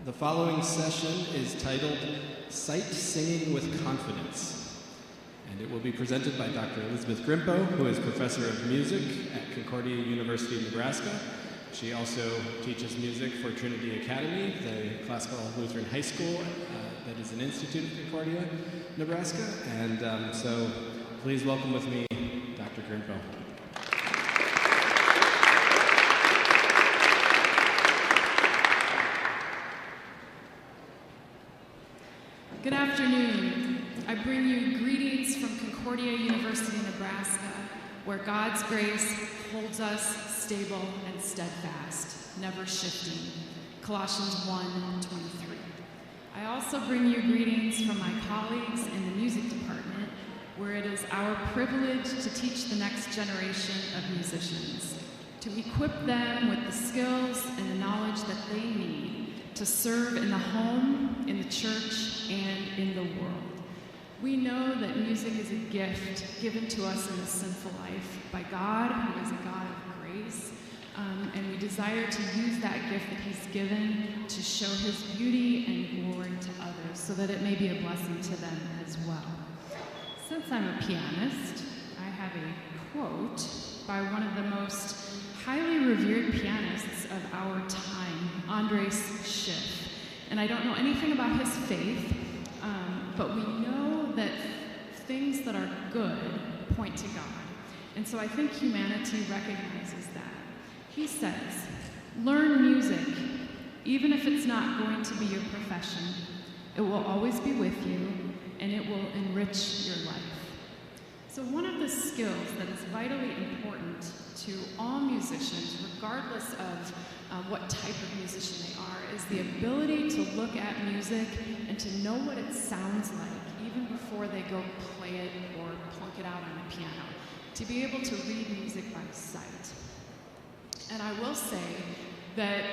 The following session is titled Sight Singing with Confidence, and it will be presented by Dr. Elizabeth Grimpo, who is professor of music at Concordia University, Nebraska. She also teaches music for Trinity Academy, the classical Lutheran high school that is an institute of Concordia, Nebraska. And so please welcome with me Dr. Grimpo. Good afternoon. I bring you greetings from Concordia University, Nebraska, where God's grace holds us stable and steadfast, never shifting. Colossians 1:23. I also bring you greetings from my colleagues in the music department, where it is our privilege to teach the next generation of musicians, to equip them with the skills and the knowledge that they need to serve in the home, in the church, and in the world. We know that music is a gift given to us in this sinful life by God, who is a God of grace, and we desire to use that gift that He's given to show His beauty and glory to others so that it may be a blessing to them as well. Since I'm a pianist, I have a quote by one of the most highly revered pianists of our time, Andres Schiff. And I don't know anything about his faith, but we know that things that are good point to God. And so I think humanity recognizes that. He says, learn music, even if it's not going to be your profession. It will always be with you, and it will enrich your life. So one of the skills that is vitally important to all musicians, regardless of what type of musician they are, is the ability to look at music and to know what it sounds like, even before they go play it or plunk it out on a piano, to be able to read music by sight. And I will say that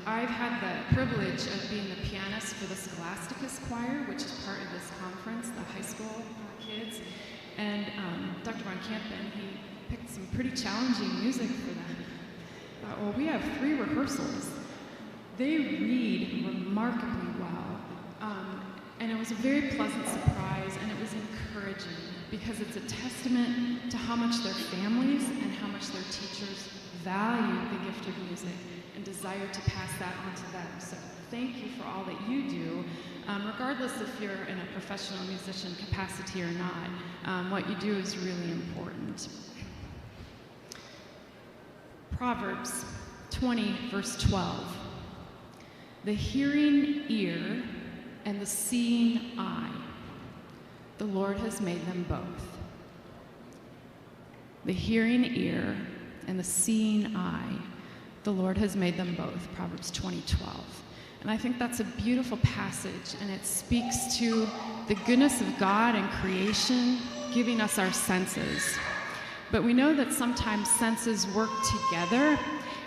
I've had the privilege of being the pianist for the Scholasticus Choir, which is part of this conference, the high school kids. And Dr. Von Kampen, he picked some pretty challenging music for them. Well, we have 3 rehearsals. They read remarkably well. And it was a very pleasant surprise, and it was encouraging because it's a testament to how much their families and how much their teachers value the gift of music and desire to pass that on to them. So thank you for all that you do, regardless if you're in a professional musician capacity or not. What you do is really important. Proverbs 20, verse 12. The hearing ear and the seeing eye, the Lord has made them both. The hearing ear and the seeing eye, the Lord has made them both. Proverbs 20:12. And I think that's a beautiful passage, and it speaks to the goodness of God and creation, giving us our senses. But we know that sometimes senses work together,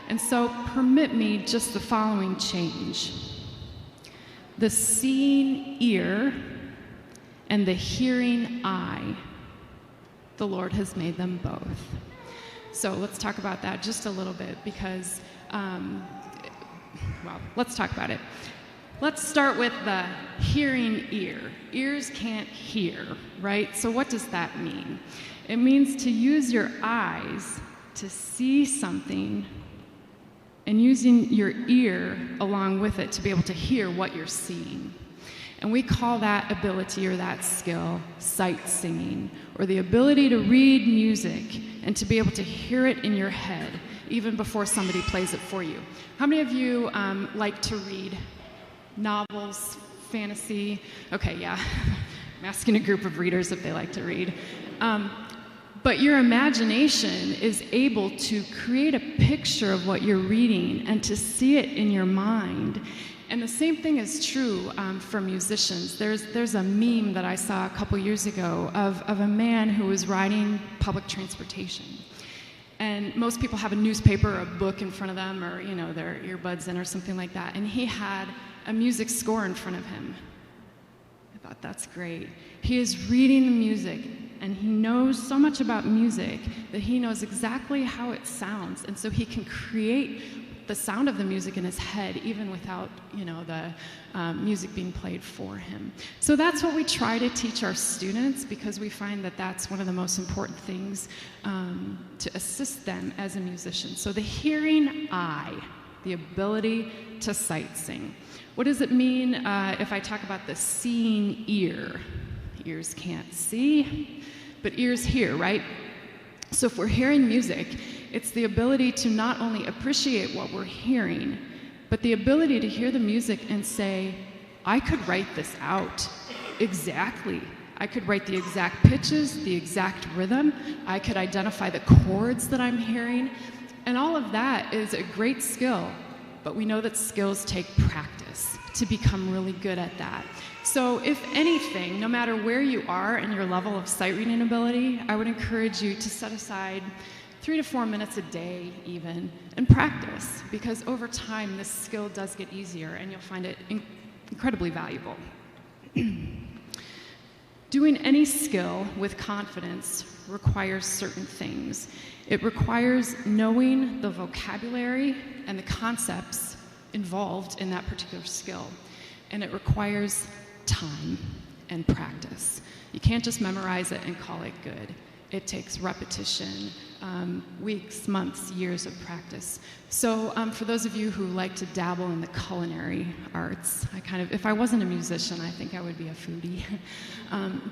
and so permit me just the following change. The seeing ear and the hearing eye, the Lord has made them both. So let's talk about that just a little bit because, let's talk about it. Let's start with the hearing ear. Ears can't hear, right? So what does that mean? It means to use your eyes to see something and using your ear along with it to be able to hear what you're seeing. And we call that ability or that skill sight singing, or the ability to read music and to be able to hear it in your head even before somebody plays it for you. How many of you like to read novels, fantasy? Okay, yeah. I'm asking a group of readers if they like to read. But your imagination is able to create a picture of what you're reading and to see it in your mind. And the same thing is true for musicians. There's a meme that I saw a couple years ago of a man who was riding public transportation. And most people have a newspaper or a book in front of them, or their earbuds in or something like that. And he had a music score in front of him. I thought, that's great. He is reading the music, and he knows so much about music that he knows exactly how it sounds. And so he can create the sound of the music in his head, even without, the music being played for him. So that's what we try to teach our students, because we find that that's one of the most important things to assist them as a musician. So the hearing eye, the ability to sight sing. What does it mean if I talk about the seeing ear? Ears can't see, but ears hear, right? So if we're hearing music, it's the ability to not only appreciate what we're hearing, but the ability to hear the music and say, I could write this out exactly. I could write the exact pitches, the exact rhythm. I could identify the chords that I'm hearing. And all of that is a great skill, but we know that skills take practice to become really good at that. So if anything, no matter where you are in your level of sight reading ability, I would encourage you to set aside 3 to 4 minutes a day even, and practice, because over time this skill does get easier and you'll find it incredibly valuable. Doing any skill with confidence requires certain things. It requires knowing the vocabulary and the concepts involved in that particular skill, and it requires time and practice. You can't just memorize it and call it good. It takes repetition, weeks, months, years of practice. So for those of you who like to dabble in the culinary arts, if I wasn't a musician, I think I would be a foodie.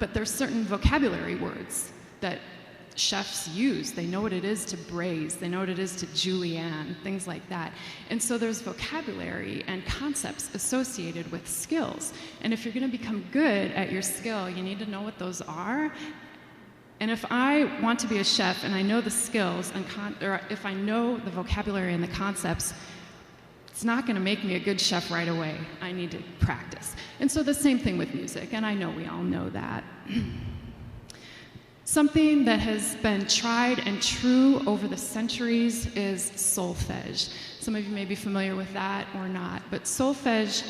But there's certain vocabulary words that chefs use. They know what it is to braise. They know what it is to julienne, things like that. And so there's vocabulary and concepts associated with skills. And if you're going to become good at your skill, you need to know what those are. And if I want to be a chef and I know the skills, or if I know the vocabulary and the concepts, it's not going to make me a good chef right away. I need to practice. And so the same thing with music, and I know we all know that. Something that has been tried and true over the centuries is solfege. Some of you may be familiar with that or not, but solfege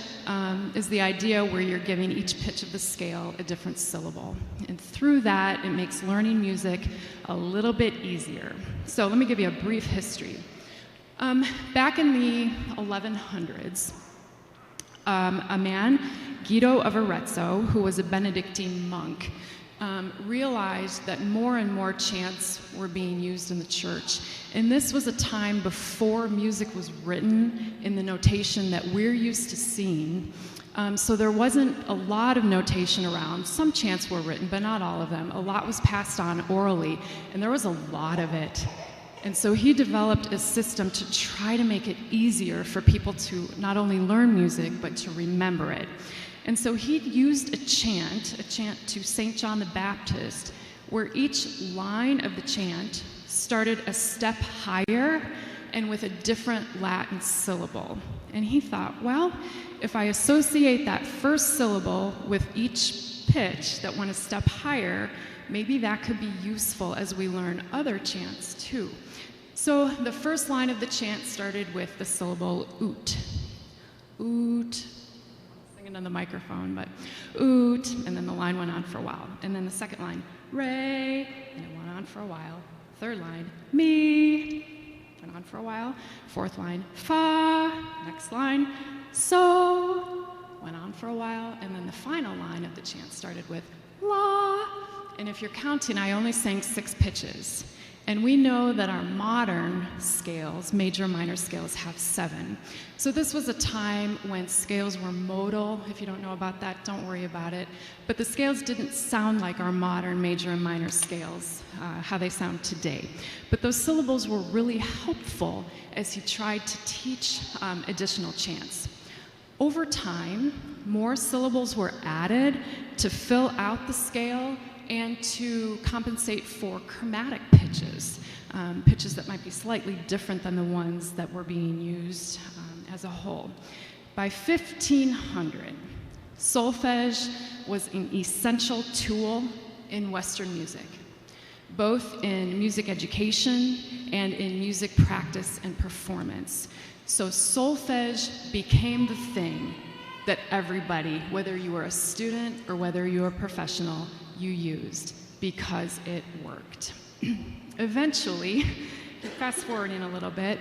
is the idea where you're giving each pitch of the scale a different syllable. And through that, it makes learning music a little bit easier. So let me give you a brief history. Back in the 1100s, a man, Guido of Arezzo, who was a Benedictine monk, realized that more and more chants were being used in the church. And this was a time before music was written in the notation that we're used to seeing. So there wasn't a lot of notation around. Some chants were written, but not all of them. A lot was passed on orally, and there was a lot of it. And so he developed a system to try to make it easier for people to not only learn music, but to remember it. And so he used a chant to St. John the Baptist, where each line of the chant started a step higher and with a different Latin syllable. And he thought, well, if I associate that first syllable with each pitch that went a step higher, maybe that could be useful as we learn other chants too. So the first line of the chant started with the syllable oot. Oot. On the microphone, but oot, and then the line went on for a while. And then the second line, re, and it went on for a while. Third line, mi, went on for a while. Fourth line, fa, next line, so, went on for a while. And then the final line of the chant started with la. And if you're counting, I only sang 6 pitches. And we know that our modern scales, major and minor scales, have 7. So this was a time when scales were modal. If you don't know about that, don't worry about it. But the scales didn't sound like our modern major and minor scales, how they sound today. But those syllables were really helpful as he tried to teach additional chants. Over time, more syllables were added to fill out the scale and to compensate for chromatic pitches, pitches that might be slightly different than the ones that were being used as a whole. By 1500, solfege was an essential tool in Western music, both in music education and in music practice and performance. So solfege became the thing that everybody, whether you were a student or whether you were a professional, you used because it worked. Eventually, fast forwarding a little bit,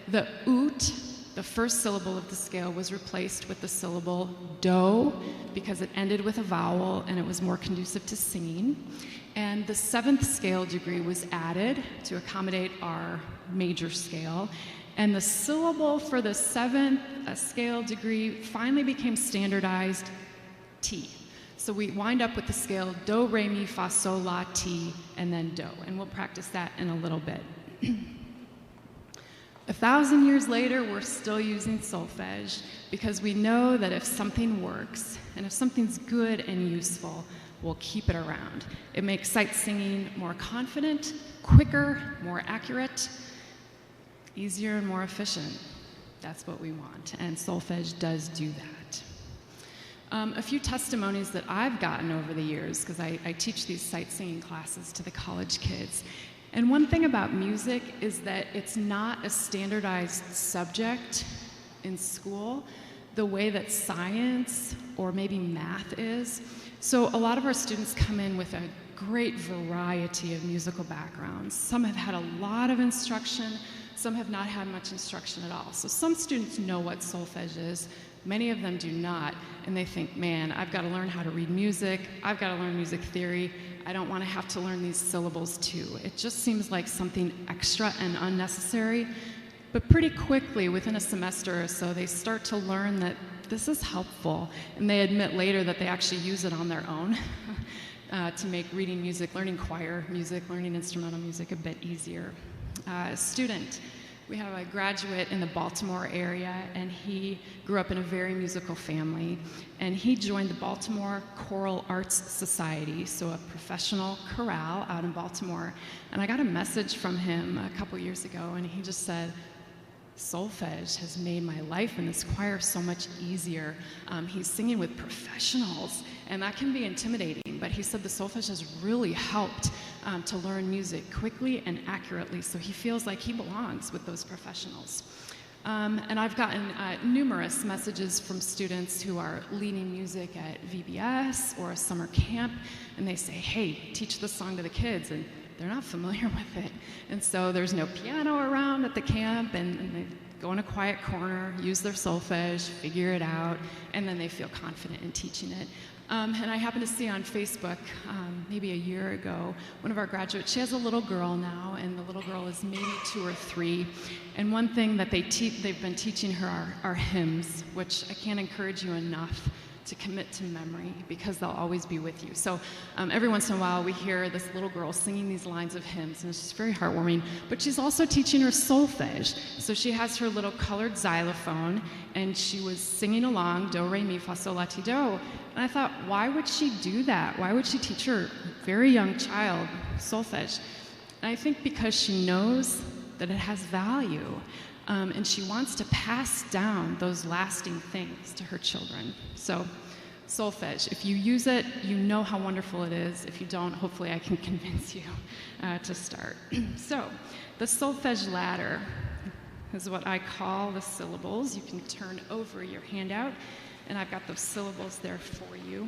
the oot the first syllable of the scale was replaced with the syllable do because it ended with a vowel and it was more conducive to singing. And the 7th scale degree was added to accommodate our major scale. And the syllable for the 7th scale degree finally became standardized T. So we wind up with the scale do, re, mi, fa, sol, la, ti, and then do. And we'll practice that in a little bit. 1,000 years later, we're still using solfege because we know that if something works and if something's good and useful, we'll keep it around. It makes sight singing more confident, quicker, more accurate, easier and more efficient. That's what we want, and solfege does do that. A few testimonies that I've gotten over the years, because I teach these sight singing classes to the college kids. And one thing about music is that it's not a standardized subject in school the way that science or maybe math is. So a lot of our students come in with a great variety of musical backgrounds. Some have had a lot of instruction, some have not had much instruction at all. So some students know what solfege is, many of them do not, and they think, man, I've got to learn how to read music, I've got to learn music theory, I don't want to have to learn these syllables too. It just seems like something extra and unnecessary, but pretty quickly, within a semester or so, they start to learn that this is helpful, and they admit later that they actually use it on their own to make reading music, learning choir music, learning instrumental music a bit easier. Student. We have a graduate in the Baltimore area, and he grew up in a very musical family, and he joined the Baltimore Choral Arts Society, so a professional chorale out in Baltimore. And I got a message from him a couple years ago, and he just said, solfege has made my life in this choir so much easier. He's singing with professionals, and that can be intimidating, but he said the solfege has really helped to learn music quickly and accurately, so he feels like he belongs with those professionals. And I've gotten numerous messages from students who are leading music at VBS or a summer camp, and they say, hey, teach this song to the kids, and they're not familiar with it. And so there's no piano around at the camp, and they go in a quiet corner, use their solfege, figure it out, and then they feel confident in teaching it. And I happened to see on Facebook, maybe a year ago, one of our graduates, she has a little girl now, and the little girl is maybe 2 or 3. And one thing that they've been teaching her are hymns, which I can't encourage you enough to commit to memory, because they'll always be with you. So every once in a while we hear this little girl singing these lines of hymns, and it's just very heartwarming. But she's also teaching her solfege. So she has her little colored xylophone, and she was singing along, do, re, mi, fa, sol, la, ti, do. And I thought, why would she do that? Why would she teach her very young child solfege? And I think because she knows that it has value. And she wants to pass down those lasting things to her children. So, solfege, if you use it, you know how wonderful it is. If you don't, hopefully I can convince you to start. So, the solfege ladder is what I call the syllables. You can turn over your handout, and I've got those syllables there for you.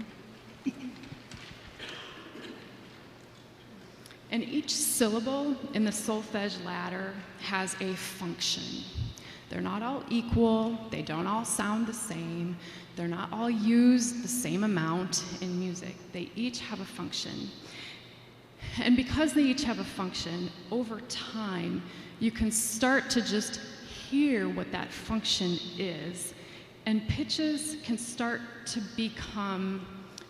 And each syllable in the solfege ladder has a function. They're not all equal, they don't all sound the same, they're not all used the same amount in music. They each have a function. And because they each have a function, over time, you can start to just hear what that function is, and pitches can start to become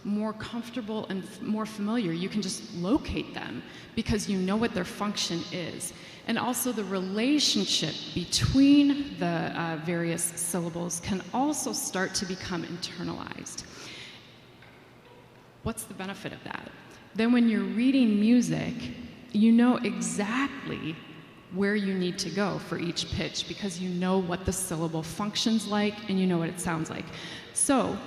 more comfortable and more familiar. You can just locate them because you know what their function is. And also the relationship between the various syllables can also start to become internalized. What's the benefit of that? Then when you're reading music, you know exactly where you need to go for each pitch because you know what the syllable functions like and you know what it sounds like. So,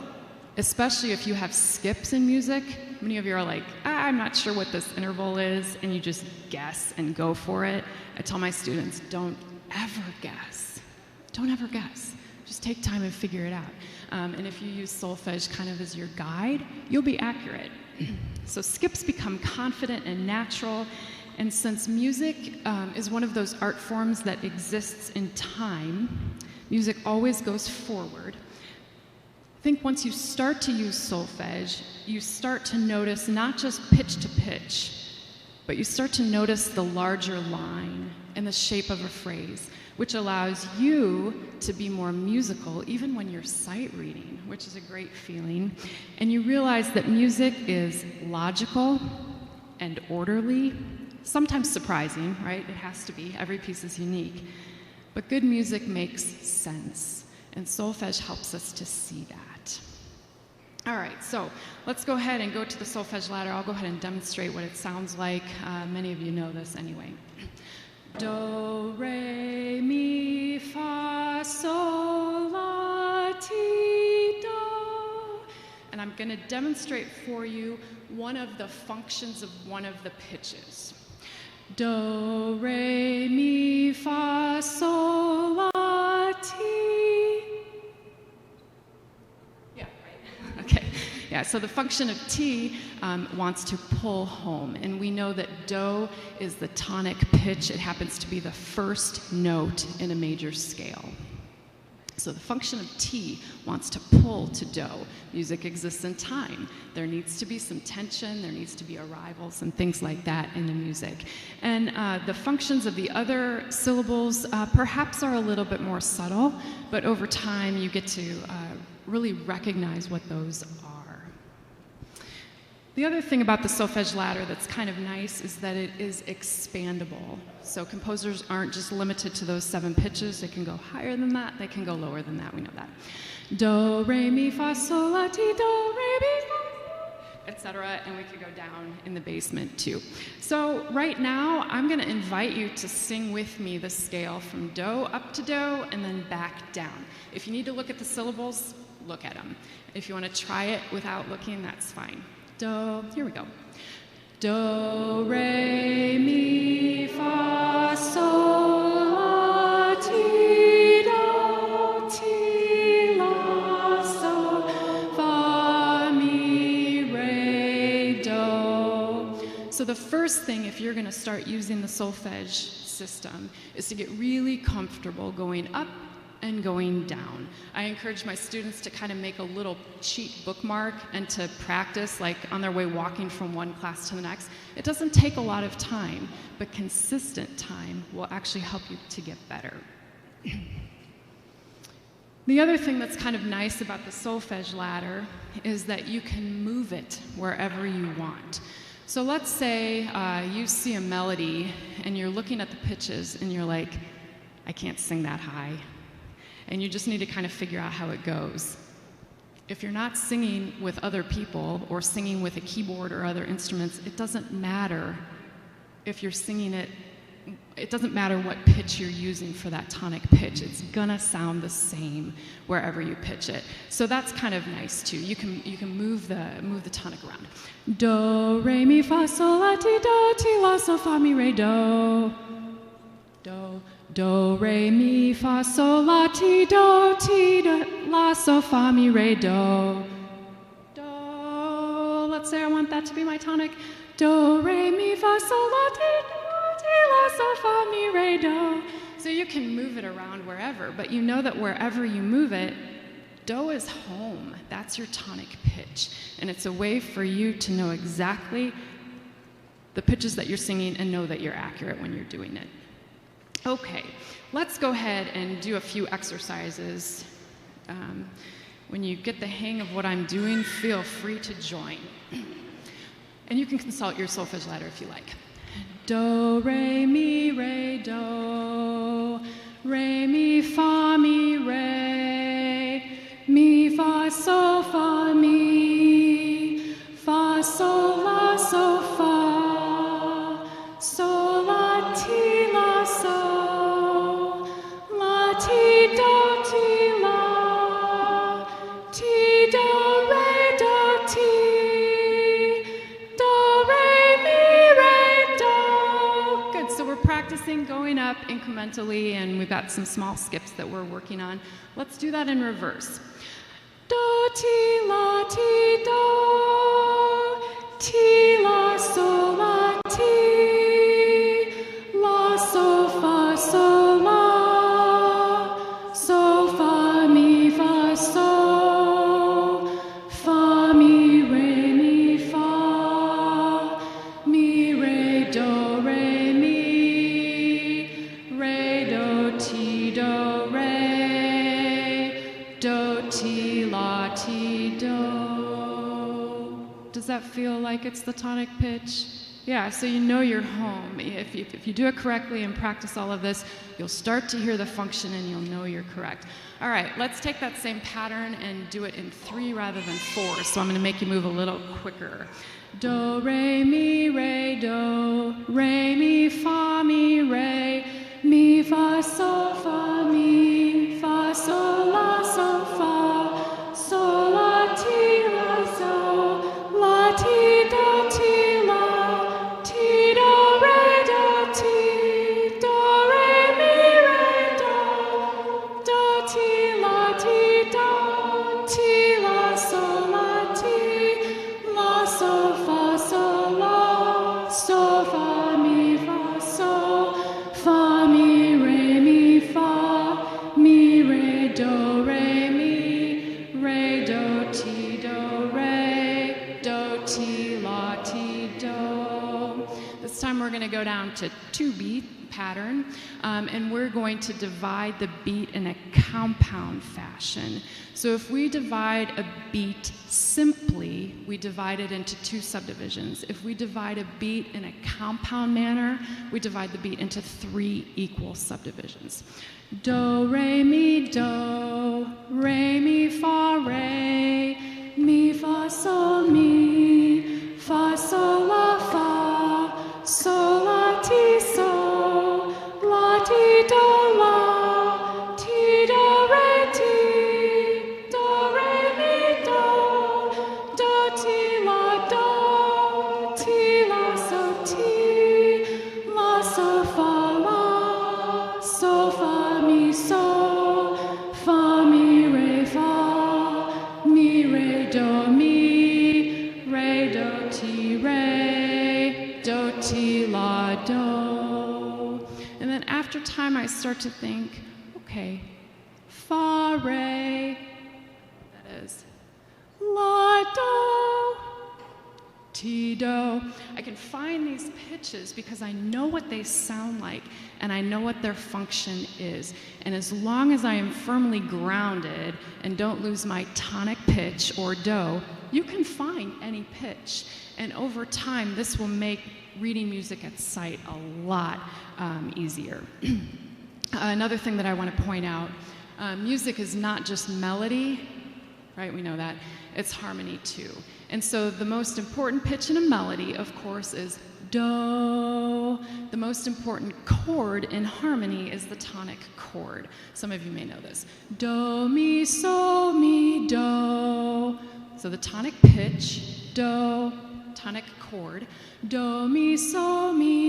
especially if you have skips in music, many of you are like, I'm not sure what this interval is, and you just guess and go for it. I tell my students, don't ever guess. Don't ever guess. Just take time and figure it out. And if you use solfege kind of as your guide, you'll be accurate. So skips become confident and natural, And since music is one of those art forms that exists in time, music always goes forward. I think once you start to use solfege, you start to notice not just pitch to pitch, but you start to notice the larger line and the shape of a phrase, which allows you to be more musical even when you're sight reading, which is a great feeling. And you realize that music is logical and orderly, sometimes surprising, right? It has to be. Every piece is unique. But good music makes sense, and solfege helps us to see that. All right, so let's go ahead and go to the solfege ladder. I'll go ahead and demonstrate what it sounds like. Many of you know this anyway. Do, re, mi, fa, sol, la, ti, do. And I'm going to demonstrate for you one of the functions of one of the pitches. Do, re, mi, fa, sol, la, ti. Yeah, right. Okay. Yeah, so the function of T wants to pull home. And we know that do is the tonic pitch. It happens to be the first note in a major scale. So the function of T wants to pull to do. Music exists in time. There needs to be some tension, there needs to be arrivals and things like that in the music. And the functions of the other syllables perhaps are a little bit more subtle, but over time you get to really recognize what those are. The other thing about the solfege ladder that's kind of nice is that it is expandable. So composers aren't just limited to those 7 pitches. They can go higher than that. They can go lower than that. We know that. Do, re, mi, fa, sol, la, ti, do, re, mi, fa, etc. And we could go down in the basement too. So right now, I'm going to invite you to sing with me the scale from do up to do and then back down. If you need to look at the syllables, look at them. If you want to try it without looking, that's fine. Do, here we go. Do, re, mi, fa, sol, la, ti, do, ti, la, sol, fa, mi, re, do. So the first thing, if you're going to start using the solfege system, is to get really comfortable going up and going down. I encourage my students to kind of make a little cheat bookmark and to practice like on their way walking from one class to the next. It doesn't take a lot of time, but consistent time will actually help you to get better. The other thing that's kind of nice about the solfege ladder is that you can move it wherever you want. So let's say you see a melody and you're looking at the pitches and you're like, I can't sing that high. And you just need to kind of figure out how it goes. If you're not singing with other people or singing with a keyboard or other instruments, it doesn't matter if you're singing it. It doesn't matter what pitch you're using for that tonic pitch. It's gonna sound the same wherever you pitch it. So that's kind of nice too. You can move the tonic around. Do, re, mi, fa, sol, la, ti, do, ti, la, sol, fa, mi, re, do. Do. Do, re, mi, fa, sol, la, ti, do, la, sol, fa, mi, re, do. Do. Let's say I want that to be my tonic. Do, re, mi, fa, sol, la, ti, la, sol, fa, mi, re, do. So you can move it around wherever, but you know that wherever you move it, do is home. That's your tonic pitch. And it's a way for you to know exactly the pitches that you're singing and know that you're accurate when you're doing it. Okay, let's go ahead and do a few exercises. When you get the hang of what I'm doing, feel free to join. And you can consult your solfege ladder if you like. Do, re, do, re, mi, fa, mi, re, mi, fa, sol, fa, mi, fa, sol, la, sol, fa, sol, la, ti, la, sol. Going up incrementally, and we've got some small skips that we're working on. Let's do that in reverse. Do, ti, la, ti, do, ti, la, sol, la, ti, that feel like it's the tonic pitch? Yeah, so you know you're home. If you do it correctly and practice all of this, you'll start to hear the function and you'll know you're correct. All right, let's take that same pattern and do it in 3 rather than 4. So I'm going to make you move a little quicker. Do, re, mi, fa, mi, fa, sol, la, sol, la, ti, la, ti, do, ti, la, ti, do, ti, do, re, mi, do, ti, la, ti, la, sol, la, ti, la, sol, fa, mi, fa, mi, re, do, do. This time we're going to go down to 2-beat pattern, and we're going to divide the beat in a compound fashion. So if we divide a beat simply, we divide it into 2 subdivisions. If we divide a beat in a compound manner, we divide the beat into 3 equal subdivisions. Do, re, mi, fa, re, mi, fa, sol, la, fa, sol, la, ti, do, la, ti, do, re, ti, do, re, mi, do, ti, la, so, ti, la, so, fa, mi, fa, mi, re, do, ti, la, do. And then after time, I start to think, okay, fa, re, that is, la, do, ti, do. I can find these pitches because I know what they sound like and I know what their function is. And as long as I am firmly grounded and don't lose my tonic pitch or do, you can find any pitch. And over time, this will make reading music at sight a lot easier. Another thing that I want to point out, music is not just melody, right? We know that. It's harmony too. And so the most important pitch in a melody, of course, is do. The most important chord in harmony is the tonic chord. Some of you may know this. Do, mi, do. So the tonic pitch, do, tonic chord, do, mi,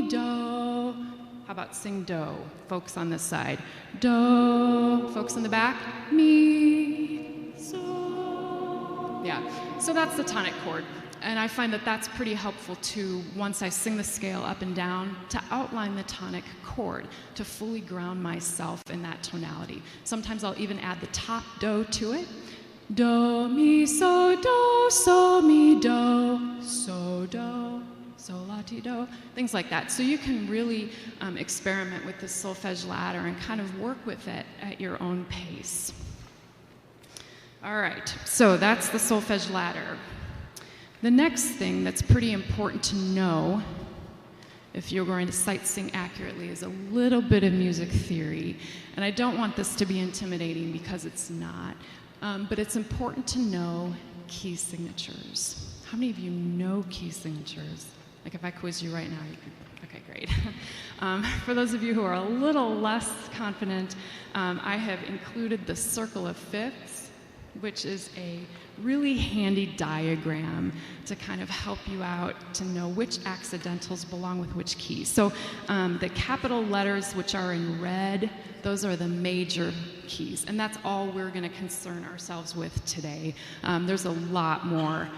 do. How about sing do, folks on this side? Do, folks in the back, mi, so. Yeah, so that's the tonic chord. And I find that that's pretty helpful too, once I sing the scale up and down, to outline the tonic chord, to fully ground myself in that tonality. Sometimes I'll even add the top do to it. Do, mi, so, mi, do, so, la, ti, do, things like that. So you can really experiment with the solfege ladder and kind of work with it at your own pace. All right, so that's the solfege ladder. The next thing that's pretty important to know if you're going to sight sing accurately is a little bit of music theory. And I don't want this to be intimidating because it's not. But it's important to know key signatures. How many of you know key signatures? Like if I quiz you right now, you could, okay, great. For those of you who are a little less confident, I have included the circle of fifths, which is a really handy diagram to kind of help you out to know which accidentals belong with which keys. So the capital letters, which are in red, those are the major keys, and that's all we're going to concern ourselves with today. There's a lot more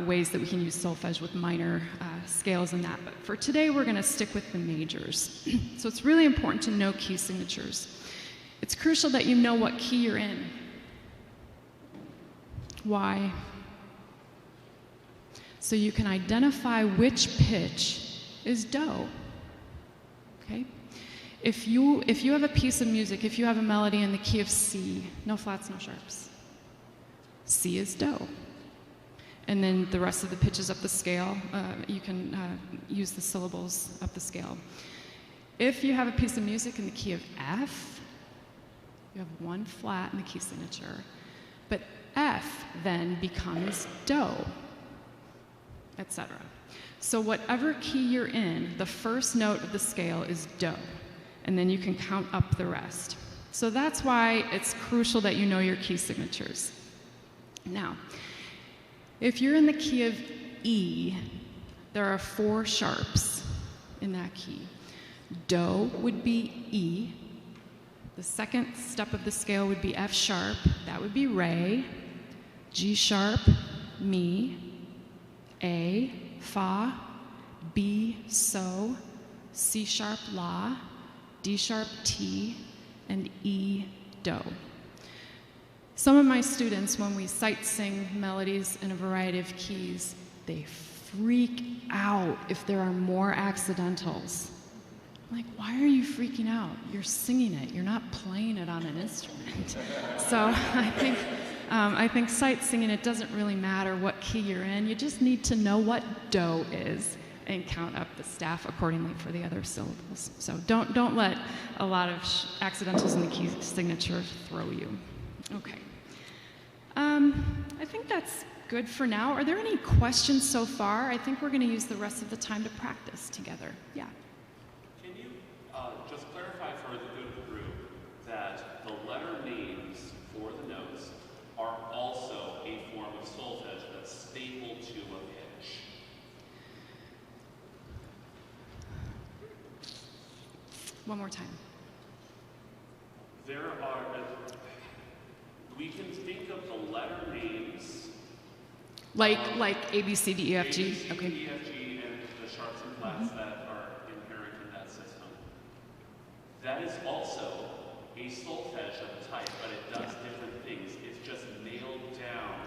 ways that we can use solfege with minor scales and that, but for today we're going to stick with the majors. So it's really important to know key signatures. It's crucial that you know what key you're in. Why? So you can identify which pitch is do. Okay? If you have a piece of music, if you have a melody in the key of C, no flats, no sharps, C is do. And then the rest of the pitches up the scale, you can use the syllables up the scale. If you have a piece of music in the key of F, you have one flat in the key signature. But F then becomes Do, etc. So whatever key you're in, the first note of the scale is Do, and then you can count up the rest. So that's why it's crucial that you know your key signatures. Now, if you're in the key of E, there are 4 sharps in that key. Do would be E. The second step of the scale would be F sharp. That would be Re. G sharp, Mi. A, Fa. B, So. C sharp, La. D sharp, Ti. And E, Do. Some of my students, when we sight sing melodies in a variety of keys, they freak out if there are more accidentals. I'm like, why are you freaking out? You're singing it. You're not playing it on an instrument. So I think sight singing, it doesn't really matter what key you're in. You just need to know what Do is and count up the staff accordingly for the other syllables. So don't let a lot of accidentals in the key signature throw you. Okay. I think that's good for now. Are there any questions so far? I think we're going to use the rest of the time to practice together. Yeah. Can you just clarify for the good of the group that the letter names for the notes are also a form of solfege that's stapled to a pitch? One more time. There are, we can think of the letter names like A, B, C, D, E, F, G? A, B, C, Okay. D, E, F, G, and the sharps and flats that are inherent in that system. That is also a solfege of a type, but it does different things. It's just nailed down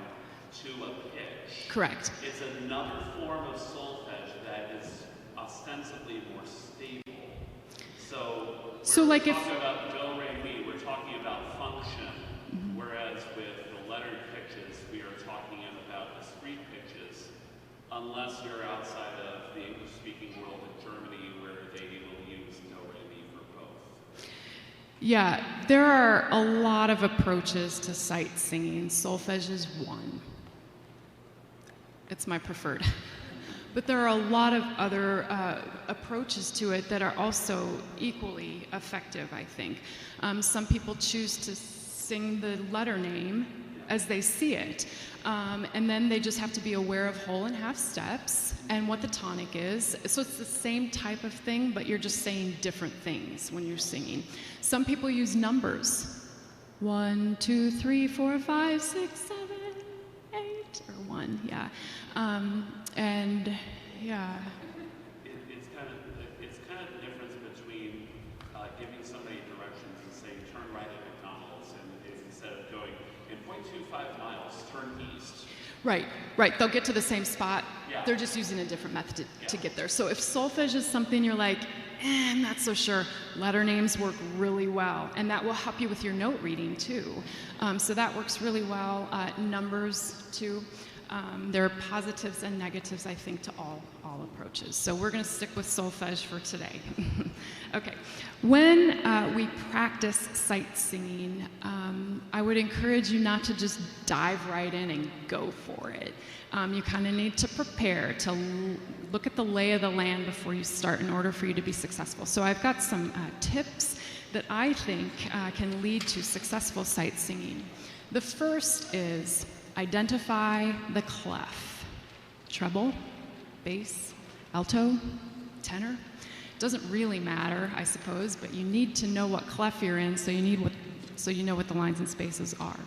to a pitch. Correct. It's another form of solfege that is ostensibly more stable. So like we're if talking about do, re, mi, we're talking about function, whereas with the lettered pitches, we are talking about discrete pitches, unless you're outside of the English-speaking world in Germany, where they will use do, re, mi for both. Yeah, there are a lot of approaches to sight singing. Solfege is one. It's my preferred. But there are a lot of other approaches to it that are also equally effective, I think. Some people choose to sing the letter name as they see it. And then they just have to be aware of whole and half steps and what the tonic is. So it's the same type of thing, but you're just saying different things when you're singing. Some people use numbers. 1, 2, 3, 4, 5, 6, 7, 8, or 1, yeah. And yeah. It's kind of the difference between giving somebody directions and saying turn right at McDonald's, and instead of going in 0.25 miles, turn east. Right. They'll get to the same spot. Yeah. They're just using a different method to get there. So if solfege is something you're like, I'm not so sure, letter names work really well, and that will help you with your note reading too. So that works really well. Numbers too. There are positives and negatives, I think, to all approaches. So we're going to stick with solfege for today. Okay. When we practice sight singing, I would encourage you not to just dive right in and go for it. You kind of need to prepare to look at the lay of the land before you start in order for you to be successful. So I've got some tips that I think can lead to successful sight singing. The first is identify the clef. Treble, bass, alto, tenor. Doesn't really matter, I suppose, but you need to know what clef you're in so you know what the lines and spaces are.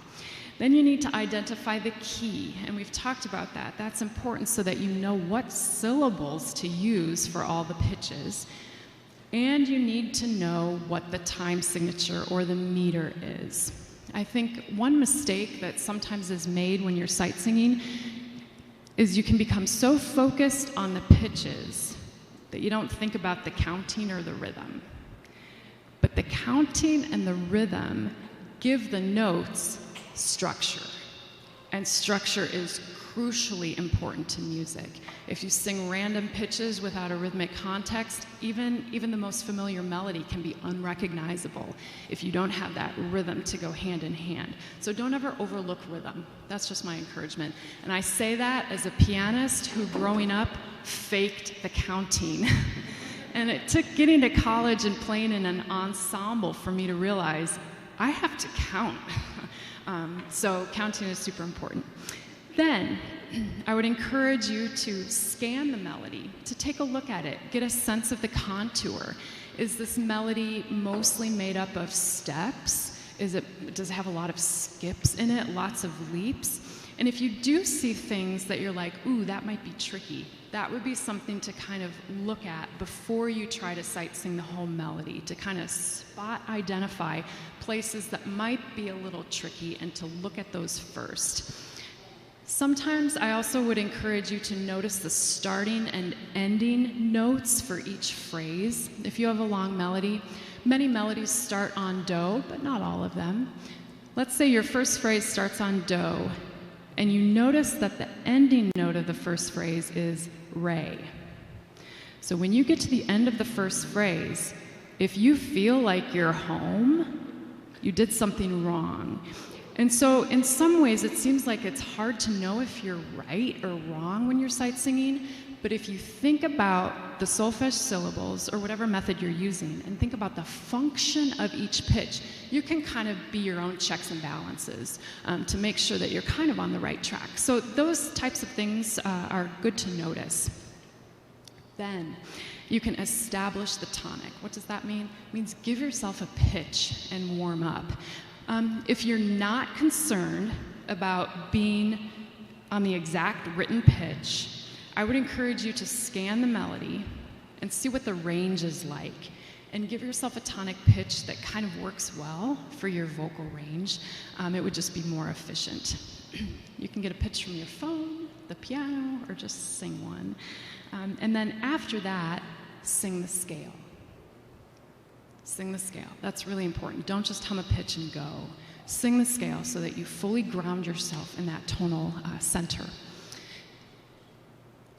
Then you need to identify the key, and we've talked about that. That's important so that you know what syllables to use for all the pitches. And you need to know what the time signature or the meter is. I think one mistake that sometimes is made when you're sight singing is you can become so focused on the pitches that you don't think about the counting or the rhythm. But the counting and the rhythm give the notes structure. And structure is crucially important to music. If you sing random pitches without a rhythmic context, even the most familiar melody can be unrecognizable if you don't have that rhythm to go hand in hand. So don't ever overlook rhythm. That's just my encouragement. And I say that as a pianist who, growing up, faked the counting. And it took getting to college and playing in an ensemble for me to realize I have to count. So counting is super important. Then I would encourage you to scan the melody, to take a look at it, get a sense of the contour. Is this melody mostly made up of steps? Does it have a lot of skips in it, lots of leaps? And if you do see things that you're like, ooh, that might be tricky, that would be something to kind of look at before you try to sight sing the whole melody, to kind of spot identify places that might be a little tricky and to look at those first. Sometimes I also would encourage you to notice the starting and ending notes for each phrase. If you have a long melody, many melodies start on do, but not all of them. Let's say your first phrase starts on do, and you notice that the ending note of the first phrase is re. So when you get to the end of the first phrase, if you feel like you're home, you did something wrong. And so in some ways, it seems like it's hard to know if you're right or wrong when you're sight singing, but if you think about the solfege syllables or whatever method you're using and think about the function of each pitch, you can kind of be your own checks and balances to make sure that you're kind of on the right track. So those types of things are good to notice. Then you can establish the tonic. What does that mean? It means give yourself a pitch and warm up. If you're not concerned about being on the exact written pitch, I would encourage you to scan the melody and see what the range is like, and give yourself a tonic pitch that kind of works well for your vocal range. It would just be more efficient. You can get a pitch from your phone, the piano, or just sing one. And then after that, sing the scale. Sing the scale. That's really important. Don't just hum a pitch and go. Sing the scale so that you fully ground yourself in that tonal center.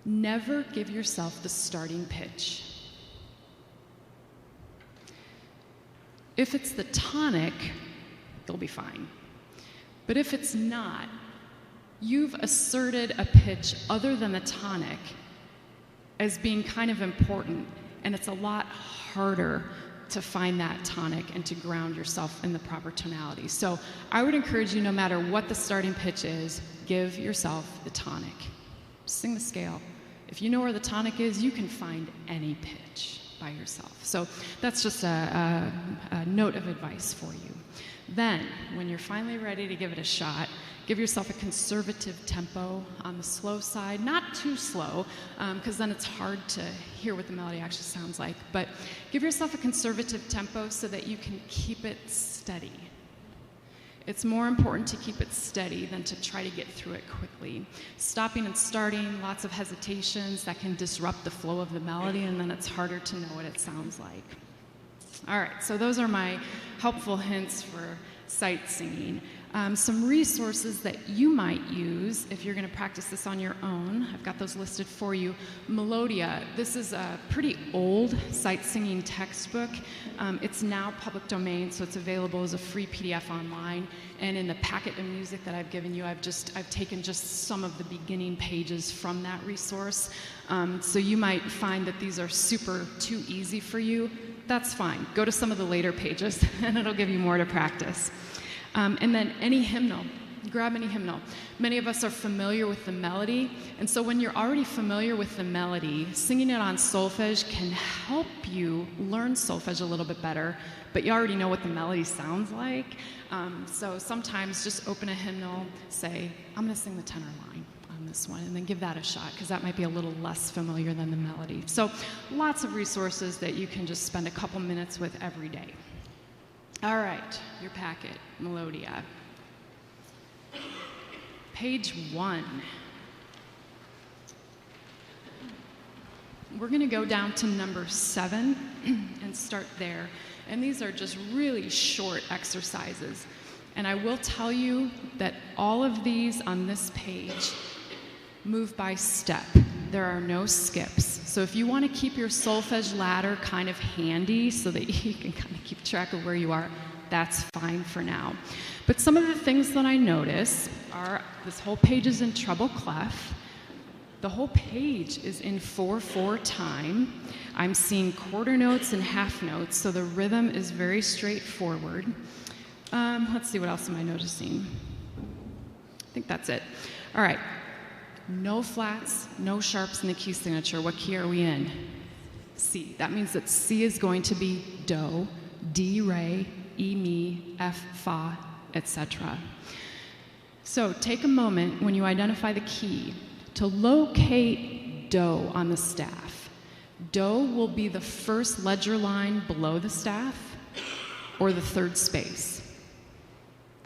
Never give yourself the starting pitch. If it's the tonic, you'll be fine. But if it's not, you've asserted a pitch other than the tonic as being kind of important, and it's a lot harder to find that tonic and to ground yourself in the proper tonality. So I would encourage you, no matter what the starting pitch is, give yourself the tonic. Sing the scale. If you know where the tonic is, you can find any pitch by yourself. So that's just a note of advice for you. Then, when you're finally ready to give it a shot, give yourself a conservative tempo on the slow side, not too slow, because then it's hard to hear what the melody actually sounds like, but give yourself a conservative tempo so that you can keep it steady. It's more important to keep it steady than to try to get through it quickly. Stopping and starting, lots of hesitations, that can disrupt the flow of the melody, and then it's harder to know what it sounds like. All right, so those are my helpful hints for sight singing. Some resources that you might use if you're going to practice this on your own. I've got those listed for you. Melodia. This is a pretty old sight singing textbook. It's now public domain, so it's available as a free PDF online. And in the packet of music that I've given you, I've taken just some of the beginning pages from that resource. So you might find that these are too easy for you. That's fine. Go to some of the later pages, and it'll give you more to practice. And then any hymnal. Grab any hymnal. Many of us are familiar with the melody, and so when you're already familiar with the melody, singing it on solfege can help you learn solfege a little bit better, but you already know what the melody sounds like. So sometimes just open a hymnal, say, I'm going to sing the tenor line on this one, and then give that a shot, because that might be a little less familiar than the melody. So lots of resources that you can just spend a couple minutes with every day. All right, your packet, Melodia. Page 1. We're going to go down to number 7 and start there. And these are just really short exercises. And I will tell you that all of these on this page move by step. There are no skips. So if you want to keep your solfege ladder kind of handy so that you can kind of keep track of where you are, that's fine for now. But some of the things that I notice are this whole page is in treble clef. The whole page is in 4/4 time. I'm seeing quarter notes and half notes, so the rhythm is very straightforward. Let's see, what else am I noticing? I think that's it. All right. No flats, no sharps in the key signature. What key are we in? C. That means that C is going to be do, D, re, E, mi, F, fa, etc. So take a moment when you identify the key to locate do on the staff. Do will be the first ledger line below the staff or the third space.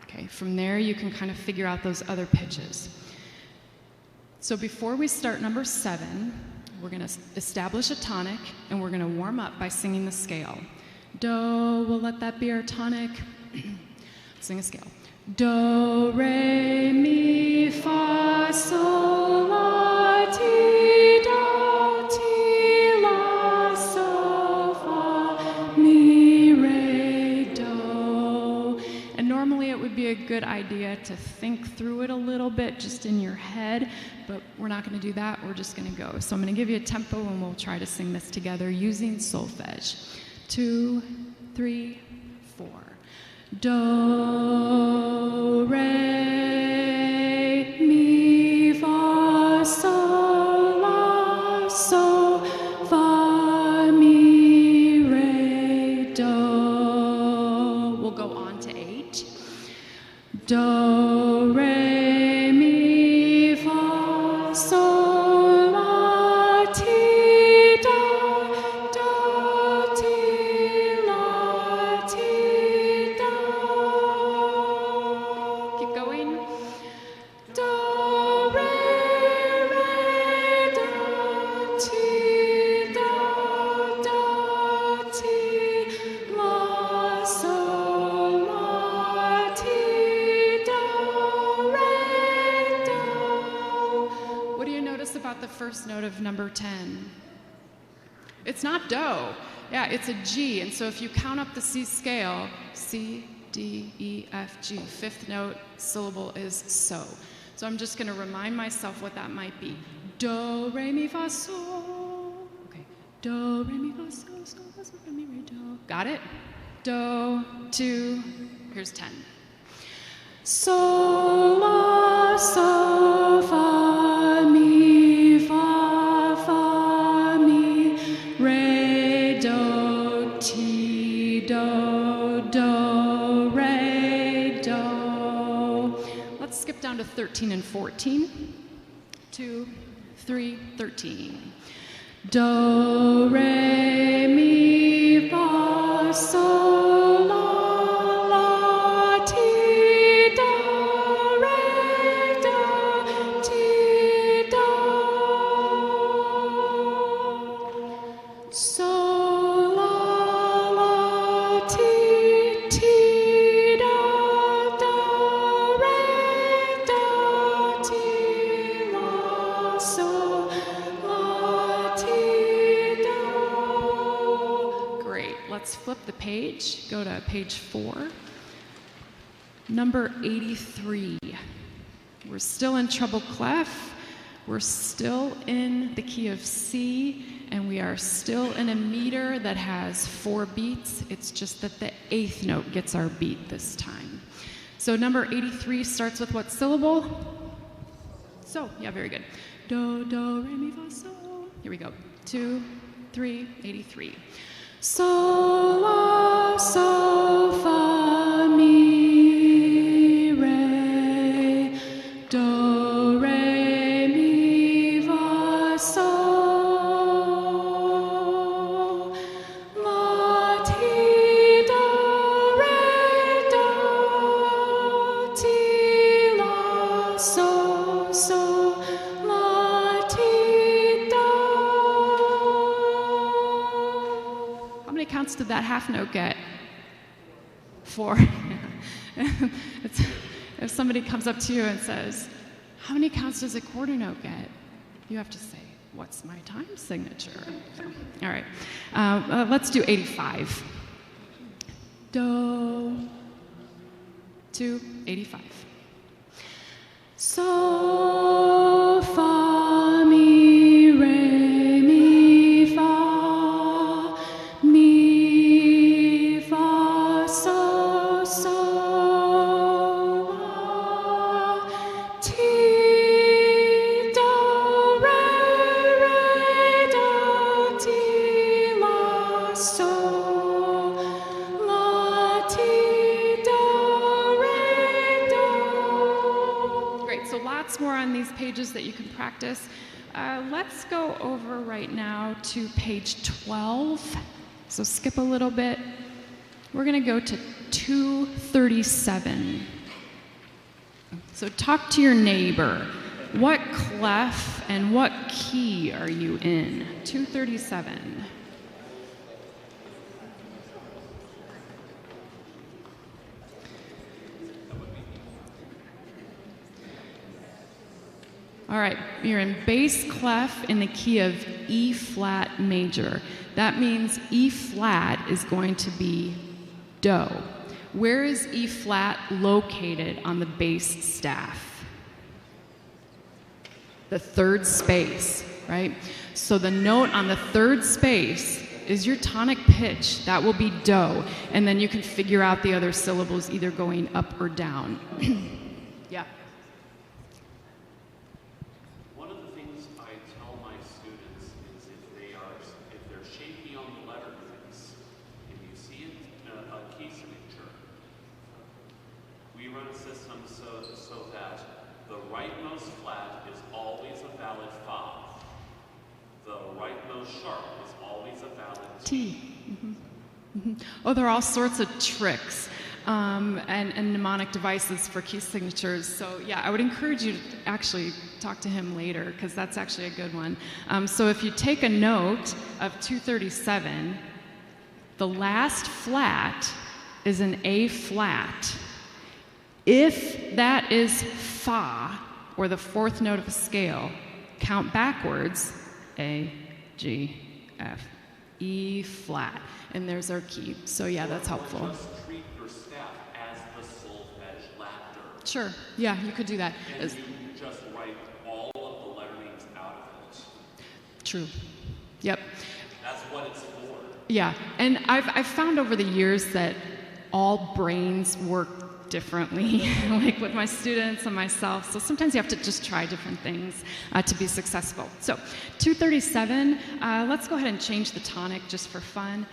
Okay, from there you can kind of figure out those other pitches. So before we start number 7, we're going to establish a tonic and we're going to warm up by singing the scale. Do, we'll let that be our tonic. Sing a scale. Do, re, mi, fa, sol, la, ti, do, ti, la, sol, fa, mi, re, do. And normally it would be a good idea to think through it a little bit just in your head, but we're not going to do that. We're just going to go. So I'm going to give you a tempo and we'll try to sing this together using solfege. 2, 3, 4. Do, re, mi, fa, sol, la, sol, fa, mi, re, do. We'll go on to 8. Do, re, mi, fa, sol, la, ti, do, do, ti, la, ti, do. Keep going. Do, re, do, ti, do, ti, la, sol, la, ti, do, re, do. What do you notice about the first note of number 10? It's not do. Yeah, it's a G. And so if you count up the C scale, C, D, E, F, G, 5th note syllable is so. So I'm just going to remind myself what that might be. Do, re, mi, fa, sol. Okay. Do, re, mi, fa, sol, sol, fa, sol, re, mi, re, do. Got it? Do, 2, here's 10. Sol, la, sol, fa, mi, fa, mi, re, do, ti, do, re, do. Let's skip down to 13 and 14. 2, 3, 13. Do, re, mi, fa, sol, la, ti, do, re, do, ti, do. Sol, la, ti, do, re, do, ti, la, sol, la, ti, do. Great. Let's flip the page. Go to page 4. Number 83. We're still in treble clef. We're still in the key of C, and we are still in a meter that has 4 beats. It's just that the 8th note gets our beat this time. So number 83 starts with what syllable? So, yeah, very good. Do, re, mi, fa, sol. Here we go. 2, 3, 83. Sol, la, sol, fa, mi, re, do, re, mi, fa, sol, la, ti, do, re, do, ti, la, sol, sol, la, ti, do. How many counts did that half note get? 4. If somebody comes up to you and says, how many counts does a quarter note get? You have to say, what's my time signature? So, all right, let's do 85. Do, 2, 85. So, fa, mi, re, mi, fa, mi, fa, so, so, la, ti, do, re, do, ti, la, so, la, ti, do, re, do. Great, so lots more on these pages that you can practice. Let's go over right now to page 12. So skip a little bit. We're going to go to 237. So talk to your neighbor. What clef and what key are you in? 237. All right, you're in bass clef in the key of E flat major. That means E flat is going to be do. Where is E flat located on the bass staff? The third space, right? So the note on the third space is your tonic pitch. That will be do. And then you can figure out the other syllables either going up or down. Yeah. Oh, there are all sorts of tricks and mnemonic devices for key signatures. So yeah, I would encourage you to actually talk to him later, because that's actually a good one. So if you take a note of 237, the last flat is an A flat. If that is fa, or the fourth note of a scale, count backwards, A, G, F, E flat. And there's our key. So yeah, that's helpful. Just treat your staff as the solfege laughter. Sure. Yeah, you could do that. And you just write all of the letter names out of it. True. Yep. That's what it's for. Yeah, and I've found over the years that all brains work differently, like with my students and myself. So sometimes you have to just try different things to be successful. So 237, let's go ahead and change the tonic just for fun.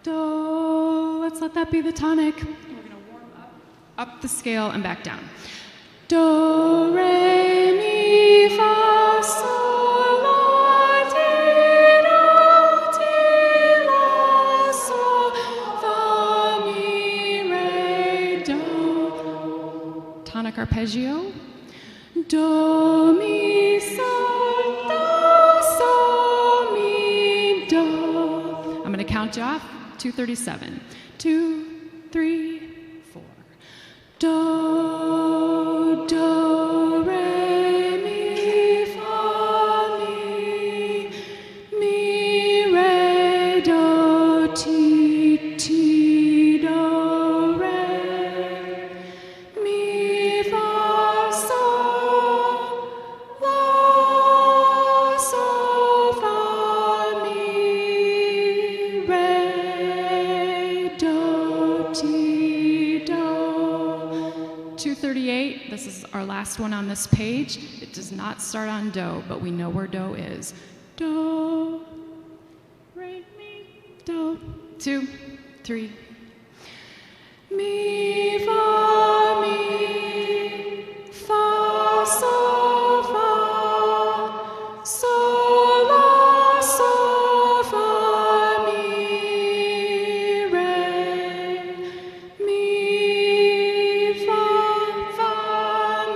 Do, let's let that be the tonic. We're going to warm up the scale and back down. Do, re, mi, fa, sol, la, ti, do, ti, la, sol, fa, mi, re, do. Tonic arpeggio. Do, mi, sol, mi, do. I'm going to count you off. 237. 2, 3, 4. Do, do, re, mi, fa, mi, re, do, ti, ti, do, re, mi, fa, sol, la, sol, fa, mi, re, do, ti, do. 238, this is our last one on this page. It does not start on do, but we know where do is. Do, re, mi, do. 2, 3. Mi, fa, mi, fa, sol, fa, sol, la, sol, fa, mi, re, mi, fa,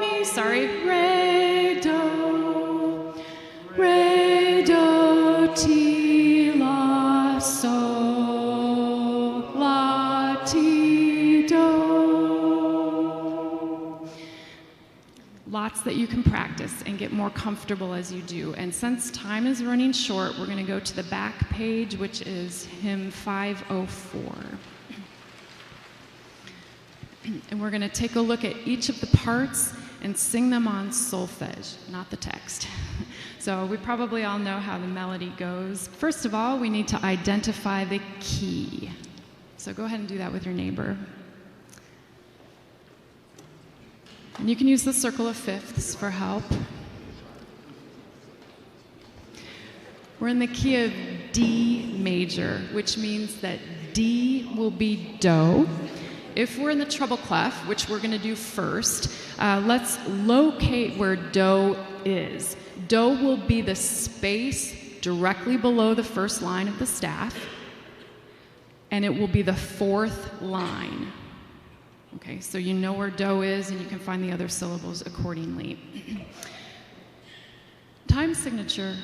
mi, sorry, re, do, ti, la, sol, la, ti, do. lots that you can practice and get more comfortable as you do. And since time is running short, we're going to go to the back page, which is hymn 504. And we're going to take a look at each of the parts and sing them on solfege, not the text. So we probably all know how the melody goes. First of all, we need to identify the key. So go ahead and do that with your neighbor. And you can use the circle of fifths for help. We're in the key of D major, which means that D will be do. If we're in the treble clef, which we're going to do first, let's locate where do is. Do will be the space directly below the first line of the staff, and it will be the fourth line. Okay, so you know where do is, and you can find the other syllables accordingly. Time signature.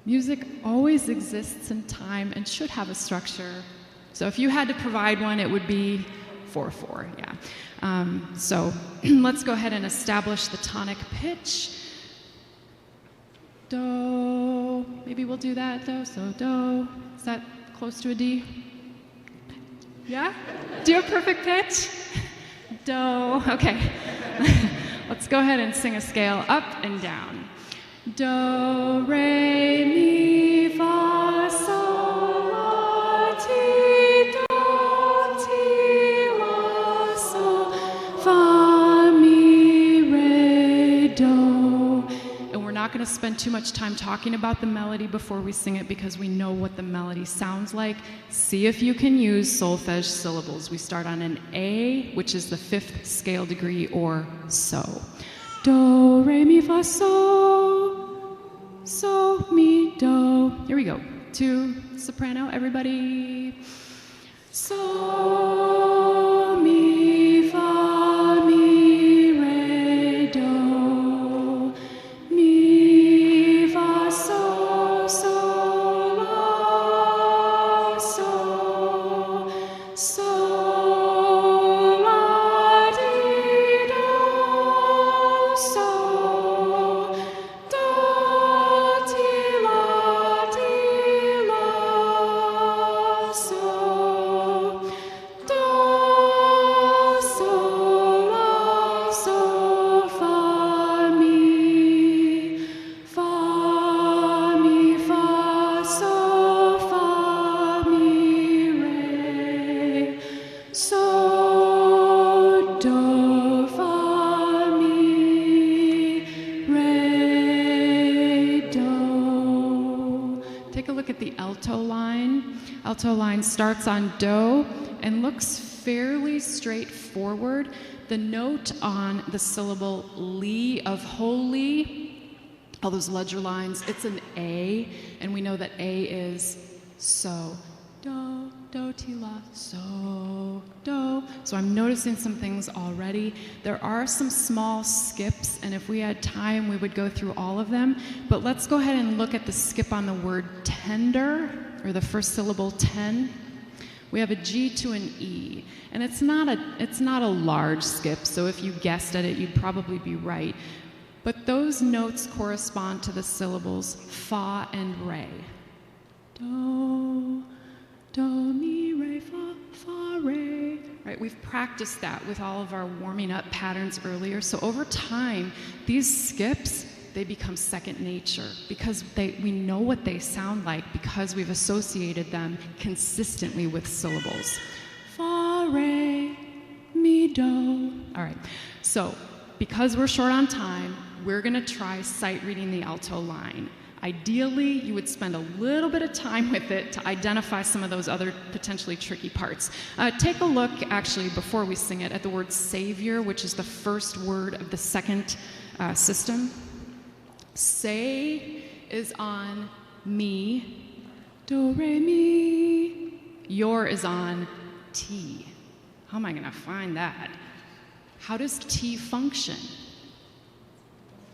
Music always exists in time and should have a structure. So if you had to provide one, it would be 4/4, yeah. So let's go ahead and establish the tonic pitch. Do, maybe we'll do that though, so do. Is that close to a D? Yeah? Do you have perfect pitch? Do, okay. Let's go ahead and sing a scale up and down. Do, re, mi, fa, sol, la, ti, do, ti, la, sol, fa, mi, re, do. And we're not going to spend too much time talking about the melody before we sing it because we know what the melody sounds like. See if you can use solfege syllables. We start on an A, which is the 5th scale degree, or so. Do, re, mi, fa, sol, so, mi, do. Here we go. To soprano, everybody. So, mi, fa, mi, re, do. Mi, fa, sol, sol, la, sol, sol, la, di, do, sol, do, ti, la, sol, do, sol, la, sol, fa, mi, fa, sol, fa, mi, re, so, do, fa, mi, re, do. Take a look at the alto line. Alto line starts on do and looks fairly straightforward. The note on the syllable li of holy, all those ledger lines, it's an A, and we know that A is so. Do, do, ti, la, so, do. So I'm noticing some things already. There are some small skips, and if we had time, we would go through all of them. But let's go ahead and look at the skip on the word tender, or the first syllable, ten. We have a G to an E, and it's not a large skip, so if you guessed at it, you'd probably be right. But those notes correspond to the syllables fa and re. Do, do, mi, re, fa, fa, re. Right, we've practiced that with all of our warming up patterns earlier. So over time, these skips, they become second nature because we know what they sound like because we've associated them consistently with syllables. Fa, re, mi, do. All right, so because we're short on time, we're going to try sight reading the alto line. Ideally, you would spend a little bit of time with it to identify some of those other potentially tricky parts. Take a look, actually, before we sing it, at the word Savior, which is the first word of the second system. Say is on mi, do, re, mi. Your is on ti. How am I going to find that? How does ti function?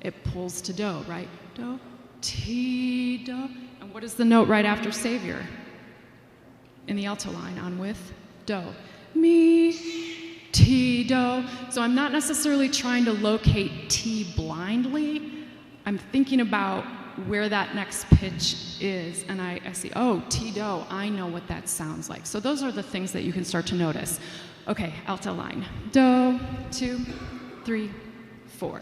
It pulls to do, right? Do, ti, do. And what is the note right after Savior? In the alto line, on with do. Mi, ti, T, do. So I'm not necessarily trying to locate T blindly. I'm thinking about where that next pitch is, and I see, oh, T, do, I know what that sounds like. So those are the things that you can start to notice. Okay, alto line. Do, 2, 3, 4.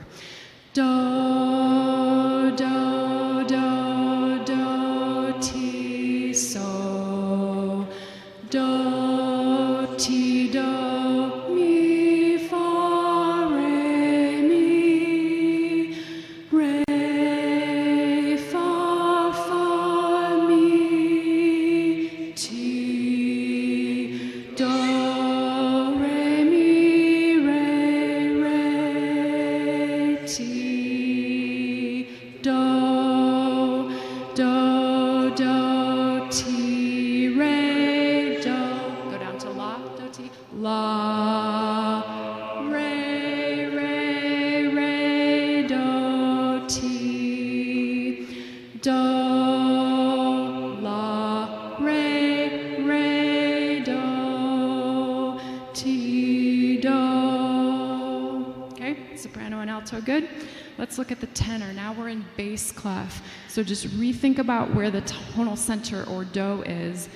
Do, do, do, do, T, so. Do, Ti, do, mi, fa, re, mi, re, fa, mi, ti, do, re, mi, re, ti, do, ti, re, do. Go down to la, do, ti, la, re, do, ti, do, la, re, do, ti, do. Okay, soprano and alto, good. Let's look at the tenor. Now we're in bass clef. So just rethink about where the tonal center or do is.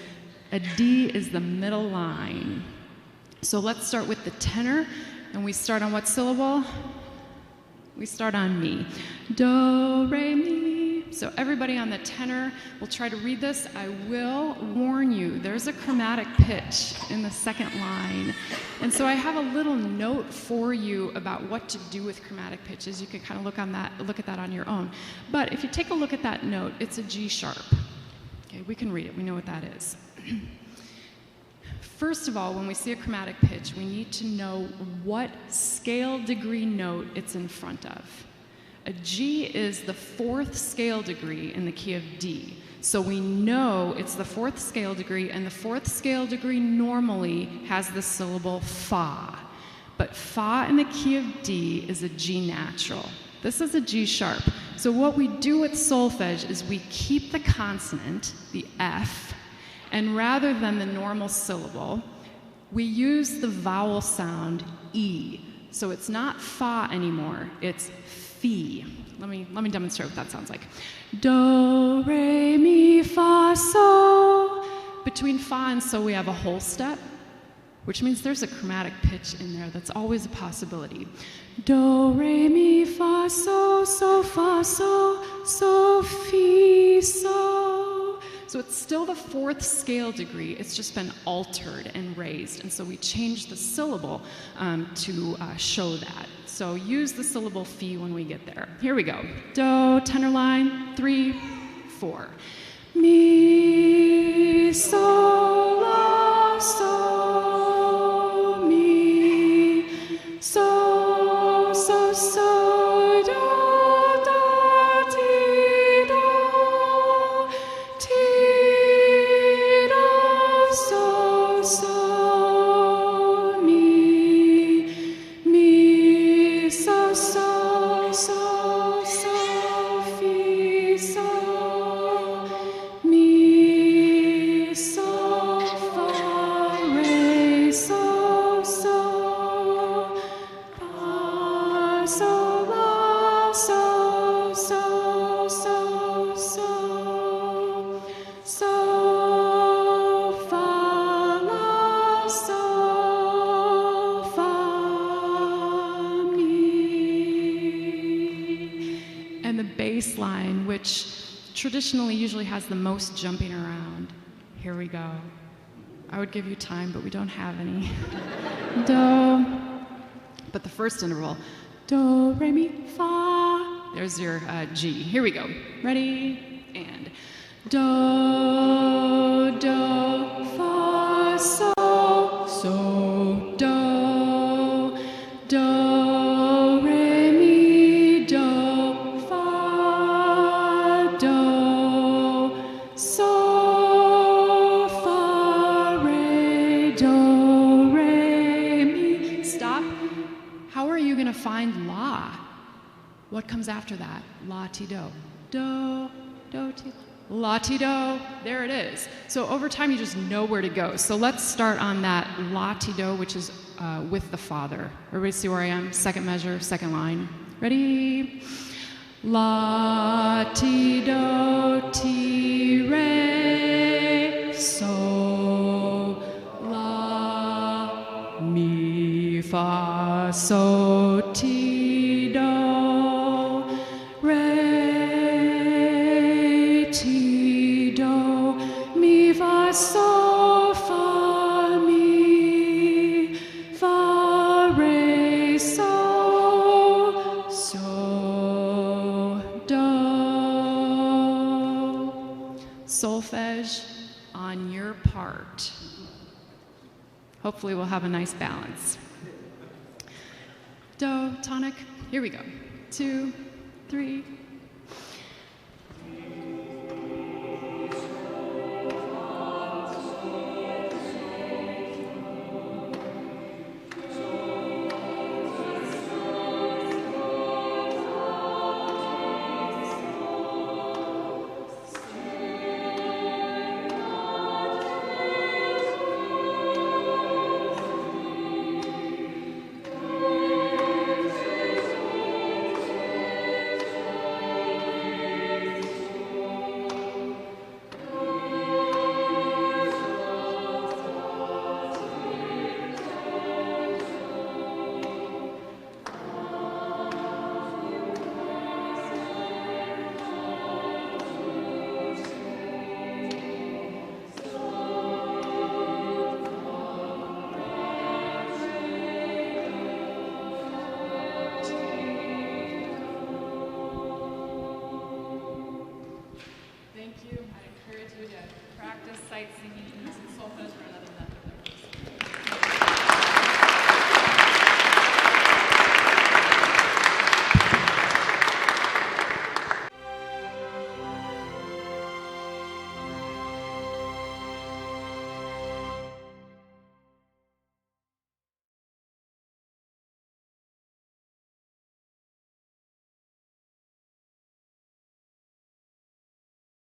A D is the middle line. So let's start with the tenor, and we start on what syllable? We start on mi. Do, re, mi. So everybody on the tenor will try to read this. I will warn you, there's a chromatic pitch in the second line. And so I have a little note for you about what to do with chromatic pitches. You can kind of look at that on your own. But if you take a look at that note, it's a G sharp. Okay, we can read it. We know what that is. First of all, when we see a chromatic pitch, we need to know what scale degree note it's in front of. A G is the 4th scale degree in the key of D. So we know it's the 4th scale degree, and the 4th scale degree normally has the syllable fa. But fa in the key of D is a G natural. This is a G sharp. So what we do with solfege is we keep the consonant, the F, and rather than the normal syllable, we use the vowel sound E. So it's not fa anymore, it's fi. Let me demonstrate what that sounds like. Do, re, mi, fa, so. Between fa and so we have a whole step, which means there's a chromatic pitch in there. That's always a possibility. Do, re, mi, fa, so, fa, so, fi, so. So it's still the 4th scale degree. It's just been altered and raised. And so we changed the syllable to show that. So use the syllable fi when we get there. Here we go. Do, tenor line, 3, 4. Mi, so, la, so, mi, so, do, do, ti, do, ti, do, so, mi, so, fi, so, mi, so, fa, re, so, fa, so, la, so, fa, la, so, fa, mi. And the bass line, which traditionally usually has the most jumping around. Here we go. I would give you time, but we don't have any. Do. But the first interval, do, re, mi, fa. There's your G. Here we go. Ready? And do, do, fa, so, do, do, re, mi, do, fa, do, so, fa, re, do, re, mi. Stop. How are you going to find la? What comes after that? La, ti, do. Do, do, ti, la, ti, do. There it is. So over time, you just know where to go. So let's start on that la, ti, do, which is with the Father. Everybody see where I am? Second measure, second line. Ready? La, ti, do, ti, re, so, la, mi, fa, so, ti, do, re, ti, do, mi, fa, so, fa, mi, fa, re, so, so, do. Solfege on your part. Hopefully we'll have a nice balance. Do, tonic, here we go. 2, 3,